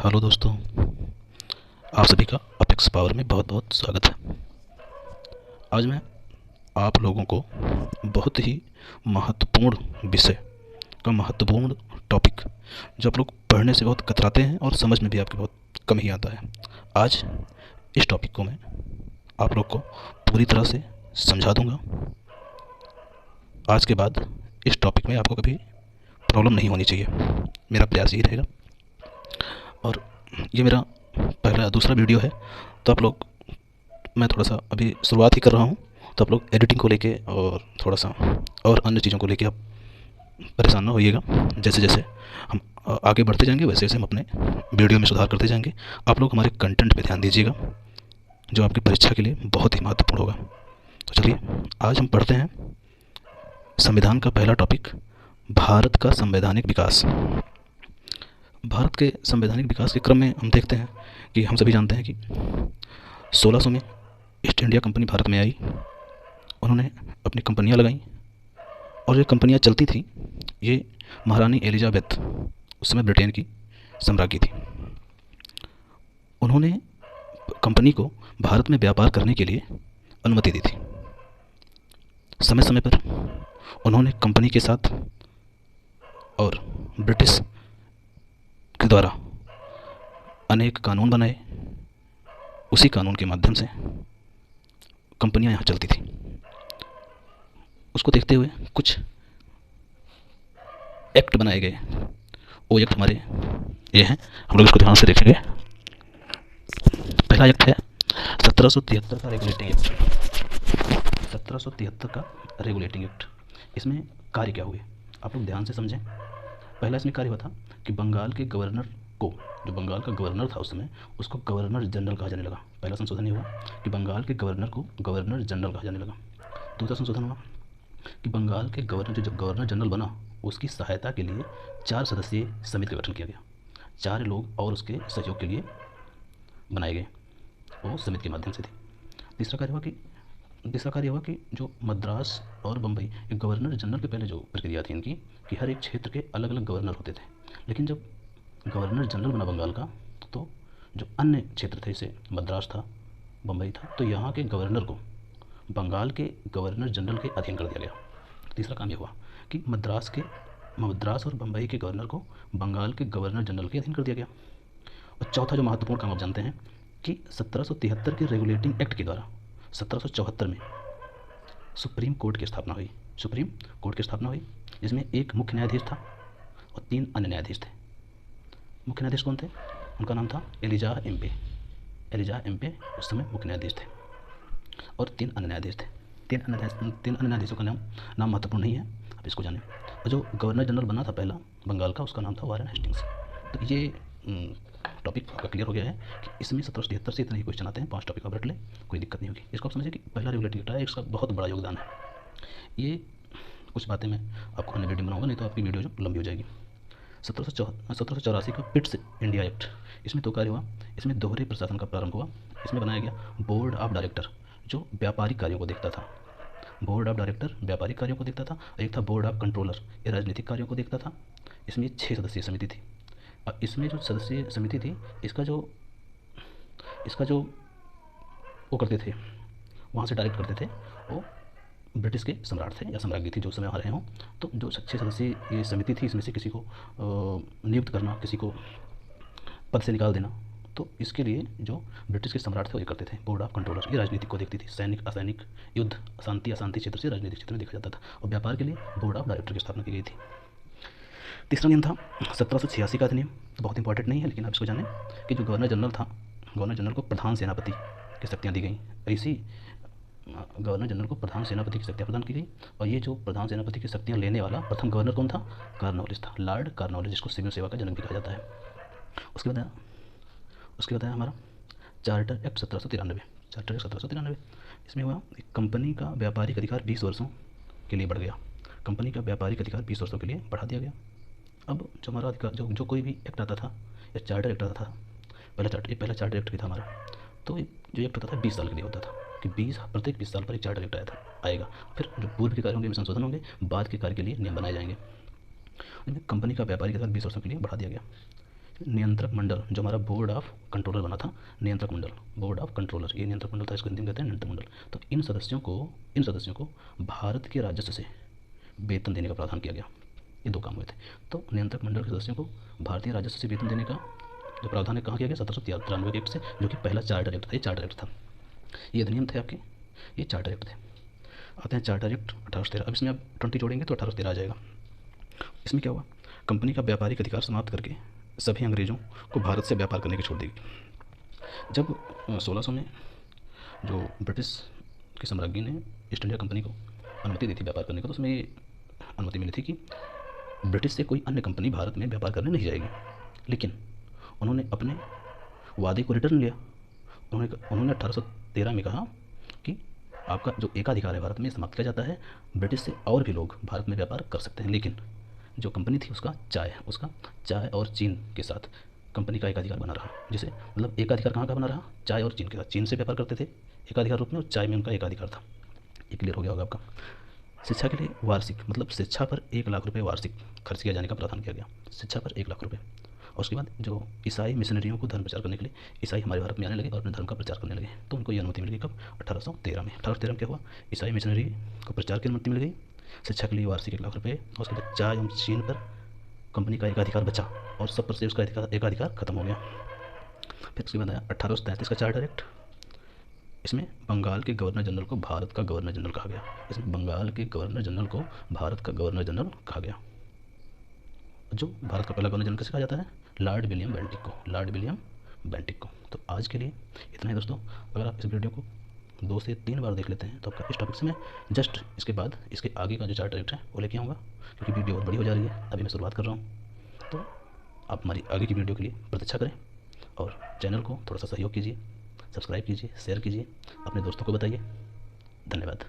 Hello दोस्तों, आप सभी का अपेक्स पावर में बहुत बहुत स्वागत है। आज मैं आप लोगों को बहुत ही महत्वपूर्ण विषय का महत्वपूर्ण टॉपिक, जो आप लोग पढ़ने से बहुत कतराते हैं और समझ में भी आपके बहुत कम ही आता है, आज इस टॉपिक को मैं आप लोग को पूरी तरह से समझा दूंगा। आज के बाद इस टॉपिक में आपको कभी प्रॉब्लम नहीं होनी चाहिए, मेरा प्रयास यही रहेगा। और ये मेरा पहला दूसरा वीडियो है, तो आप लोग, मैं थोड़ा सा अभी शुरुआत ही कर रहा हूँ, तो आप लोग एडिटिंग को लेके और थोड़ा सा और अन्य चीज़ों को लेके आप परेशान ना होइएगा। जैसे जैसे हम आगे बढ़ते जाएंगे वैसे वैसे हम अपने वीडियो में सुधार करते जाएंगे। आप लोग हमारे कंटेंट पे ध्यान दीजिएगा, जो आपकी परीक्षा के लिए बहुत ही महत्वपूर्ण होगा। तो चलिए आज हम पढ़ते हैं संविधान का पहला टॉपिक, भारत का संवैधानिक विकास। भारत के संवैधानिक विकास के क्रम में हम देखते हैं कि हम सभी जानते हैं कि 1600 में ईस्ट इंडिया कंपनी भारत में आई। उन्होंने अपनी कंपनियां लगाईं और ये कंपनियां चलती थी, ये महारानी एलिजाबेथ उस समय ब्रिटेन की सम्राज्ञी थी। उन्होंने कंपनी को भारत में व्यापार करने के लिए अनुमति दी थी। समय समय पर उन्होंने कंपनी के साथ और ब्रिटिश के द्वारा अनेक कानून बनाए। उसी कानून के माध्यम से कंपनियां यहाँ चलती थी। उसको देखते हुए कुछ एक्ट बनाए गए। वो एक्ट हमारे ये हैं, हम लोग इसको ध्यान से देखेंगे। पहला एक्ट है 1773 का रेगुलेटिंग एक्ट। 1773 का रेगुलेटिंग एक्ट, इसमें कार्य क्या हुए आप लोग ध्यान से समझें। पहला इसमें कार्य हुआ था कि बंगाल के गवर्नर को, जो बंगाल का गवर्नर था उस समय, उसको गवर्नर जनरल कहा जाने लगा। पहला संशोधन ये हुआ कि बंगाल के गवर्नर को गवर्नर जनरल कहा जाने लगा। दूसरा संशोधन हुआ कि बंगाल के गवर्नर, जो गवर्नर जनरल बना, उसकी सहायता के लिए 4 सदस्यीय समिति का गठन किया गया। 4 लोग और उसके सहयोग के लिए बनाए गए, वो समिति के माध्यम से थी। तीसरा कार्य हुआ कि जो मद्रास और बम्बई, ये गवर्नर जनरल के पहले जो प्रक्रिया थी इनकी, कि हर एक क्षेत्र के अलग अलग गवर्नर होते थे। लेकिन जब गवर्नर जनरल बना बंगाल का, तो जो अन्य क्षेत्र थे, जैसे मद्रास था, बम्बई था, तो यहाँ के गवर्नर को बंगाल के गवर्नर जनरल के अधीन कर दिया गया। तीसरा काम यह हुआ कि मद्रास और बम्बई के गवर्नर को बंगाल के गवर्नर जनरल के अधीन कर दिया गया। और चौथा जो महत्वपूर्ण काम आप जानते हैं कि 1773 के रेगुलेटिंग एक्ट के द्वारा 1774 में सुप्रीम कोर्ट की स्थापना हुई। सुप्रीम कोर्ट की स्थापना हुई, जिसमें एक मुख्य न्यायाधीश था और 3 अन्य न्यायाधीश थे। मुख्य न्यायाधीश कौन थे? उनका नाम था एलिजाह एम्पे। एलिजाह एम्पे उस समय मुख्य न्यायाधीश थे और 3 अन्य न्यायाधीश थे। 3 अन्य न्यायाधीशों का नाम महत्वपूर्ण नहीं है, आप इसको जानें। और जो गवर्नर जनरल बना था पहला बंगाल का, उसका नाम था वारेन हेस्टिंग्स। तो ये टॉपिक आपका क्लियर हो गया है कि इसमें 1773 से इतने ही क्वेश्चन आते हैं। 5 टॉपिक आप रट लें, कोई दिक्कत नहीं होगी। इसको आप समझिए कि पहला रेगुलेटिंग एक्ट है, इसका बहुत बड़ा योगदान है। ये कुछ बातें मैं आपको अन्य वीडियो बनाऊंगा, नहीं तो आपकी वीडियो जो लंबी हो जाएगी। 1784 का पिट्स इंडिया एक्ट, इसमें 2 कार्य हुआ। इसमें दोहरे प्रशासन का प्रारंभ हुआ। इसमें बनाया गया बोर्ड ऑफ डायरेक्टर, जो व्यापारिक कार्यों को देखता था। बोर्ड ऑफ डायरेक्टर व्यापारिक कार्यों को देखता था। एक था बोर्ड ऑफ कंट्रोलर, ये राजनीतिक कार्यों को देखता था। इसमें 6 सदस्यीय समिति थी। अब इसमें जो सदस्यीय समिति थी, इसका जो वो करते थे, वहाँ से डायरेक्ट करते थे, वो ब्रिटिश के सम्राट थे या सम्राज्ञी थी, जो समय वहाँ रहे हों। तो जो 6 सदस्यीय ये समिति थी, इसमें से किसी को नियुक्त करना, किसी को पद से निकाल देना, तो इसके लिए जो ब्रिटिश के सम्राट थे वो ये करते थे। बोर्ड ऑफ कंट्रोलर, ये राजनीतिक को देखती थी, सैनिक असैनिक, युद्ध शांति अशांति क्षेत्र से राजनीतिक क्षेत्र में देखा जाता था। और व्यापार के लिए बोर्ड ऑफ डायरेक्टर की स्थापना की गई थी। तीसरा नियम था 1786 का अधिनियम, तो बहुत इंपॉर्टेंट नहीं है, लेकिन आप इसको जानें कि जो गवर्नर जनरल था, गवर्नर जनरल को प्रधान सेनापति की शक्तियाँ दी गई। ऐसी गवर्नर जनरल को प्रधान सेनापति की शक्तियाँ प्रदान की गई। और ये जो प्रधान सेनापति की शक्तियाँ लेने वाला प्रथम गवर्नर कौन था? कॉर्नवालिस था, लॉर्ड कॉर्नवालिस, जिसको सिविल सेवा का जनक भी कहा जाता है। उसके बाद आया हमारा चार्टर एक्ट 1793। चार्टर एक्ट 1793, इसमें हुआ कंपनी का व्यापारिक अधिकार 20 वर्षों के लिए बढ़ गया। कंपनी का व्यापारिक अधिकार 20 वर्षों के लिए बढ़ा दिया गया। अब जो हमारा अधिकार, जो कोई भी एक्ट आता था या चार्टर एक्ट आता था, पहला चार्टर एक्ट भी था हमारा, तो जो एक्ट होता था 20 साल के लिए होता था, कि प्रत्येक 20 साल पर एक चार्टर एक्ट आएगा। फिर जो पूर्व के कार्य होंगे, संशोधन होंगे, बाद के कार्य के लिए नियम बनाए जाएंगे। कंपनी का व्यापारिक अधिकार 20 वर्षों के लिए बढ़ा दिया गया। नियंत्रक मंडल, जो हमारा बोर्ड ऑफ कंट्रोलर बना था, नियंत्रक मंडल, बोर्ड ऑफ कंट्रोलर, ये नियंत्रक मंडल था, इसको हिंदी में कहते हैं नियंत्रक मंडल। तो इन सदस्यों को भारत के राजस्व से वेतन देने का प्रावधान किया गया। ये 2 काम हुए थे। तो नियंत्रक मंडल के सदस्यों को भारतीय राजस्व से वेतन देने का जो प्रावधान है कहाँ किया गया, 1793 के एक्ट से, जो कि पहला चार्टर एक्ट था। ये चार्टर एक्ट था, ये अधिनियम थे आपके, ये चार्टर एक्ट थे। आते हैं चार्टर एक्ट 1813। अब इसमें आप 20 जोड़ेंगे तो 1813 आ जाएगा। इसमें क्या हुआ, कंपनी का व्यापारिक अधिकार समाप्त करके सभी अंग्रेज़ों को भारत से व्यापार करने की छूट दी गई। जब 1600 में जो ब्रिटिश की साम्राज्ञी ने ईस्ट इंडिया कंपनी को अनुमति दी थी व्यापार करने को, तो उसमें ये अनुमति मिली थी कि ब्रिटिश से कोई अन्य कंपनी भारत में व्यापार करने नहीं जाएगी। लेकिन उन्होंने अपने वादे को रिटर्न लिया। उन्होंने 1813 में कहा कि आपका जो एकाधिकार है भारत में समाप्त किया जाता है, ब्रिटिश से और भी लोग भारत में व्यापार कर सकते हैं। लेकिन जो कंपनी थी उसका चाय और चीन के साथ कंपनी का एकाधिकार बना रहा। जिसे मतलब एकाधिकार कहाँ का बना रहा, चाय और चीन के साथ। चीन से व्यापार करते थे एकाधिकार रूप में, और चाय में उनका एकाधिकार था। ये क्लियर हो गया होगा आपका। शिक्षा के लिए वार्षिक, मतलब शिक्षा पर 1 लाख रुपये वार्षिक खर्च किया जाने का प्रावधान किया गया, शिक्षा पर 1 लाख रुपये। और उसके बाद जो ईसाई मिशनरियों को धर्म प्रचार करने के लिए ईसाई हमारे भारत में आने लगे और अपने धर्म का प्रचार करने लगे, तो उनको ये अनुमति मिल गई कब, 1813 में। 1813 में क्या हुआ, ईसाई मिशनरी को प्रचार की अनुमति मिल गई, शिक्षा के लिए वार्षिक 1 लाख रुपये। और उसके बाद चाय एवं चीन पर कंपनी का एकाधिकार बचा और सब पर से उसका एकाधिकार खत्म हो गया। फिर उसके बाद आया 1833 का चार्टर एक्ट। इसमें बंगाल के गवर्नर जनरल को भारत का गवर्नर जनरल कहा गया। इसमें बंगाल के गवर्नर जनरल को भारत का गवर्नर जनरल कहा गया। जो भारत का पहला गवर्नर जनरल किसे कहा जाता है, लॉर्ड विलियम बेंटिक को। तो आज के लिए इतना ही दोस्तों। अगर आप इस वीडियो को 2 से 3 बार देख लेते हैं तो आपका इस टॉपिक से मैं जस्ट इसके बाद इसके आगे का जो चार्टर एक्ट है वो लेके आऊँगा, क्योंकि वीडियो बहुत बड़ी हो जा रही है, अभी मैं शुरुआत कर रहा हूँ। तो आप हमारी आगे की वीडियो के लिए प्रतीक्षा करें और चैनल को थोड़ा सा सहयोग कीजिए, सब्सक्राइब कीजिए, शेयर कीजिए, अपने दोस्तों को बताइए। धन्यवाद।